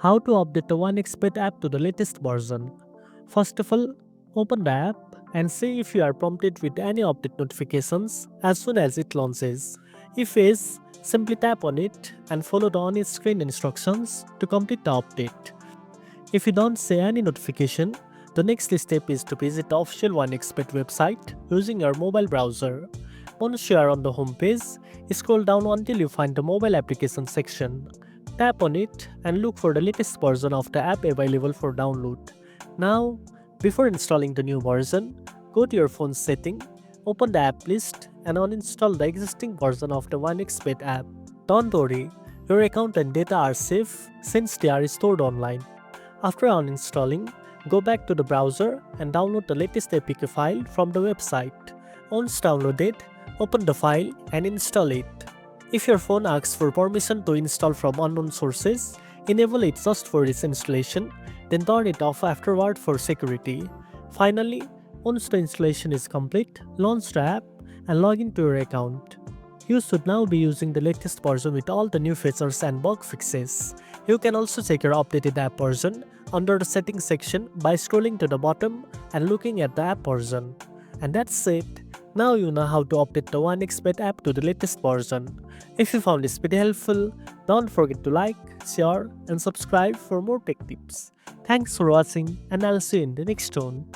How to update the OneXpert app to the latest version. First of all, open the app and see if you are prompted with any update notifications as soon as it launches. If yes, simply tap on it and follow the on-screen instructions to complete the update. If you don't see any notification, the next step is to visit the official OneXpert website using your mobile browser. Once you are on the home page, scroll down until you find the mobile application section. Tap on it and look for the latest version of the app available for download. Now, before installing the new version, go to your phone's setting, open the app list and uninstall the existing version of the OneXpert app. Don't worry, your account and data are safe since they are stored online. After uninstalling, go back to the browser and download the latest APK file from the website. Once downloaded, open the file and install it. If your phone asks for permission to install from unknown sources, enable it just for its installation, then turn it off afterward for security. Finally, once the installation is complete, launch the app and log into your account. You should now be using the latest version with all the new features and bug fixes. You can also check your updated app version under the settings section by scrolling to the bottom and looking at the app version. And that's it. Now you know how to update the OneXpert app to the latest version. If you found this video helpful, don't forget to like, share, and subscribe for more tech tips. Thanks for watching, and I'll see you in the next one.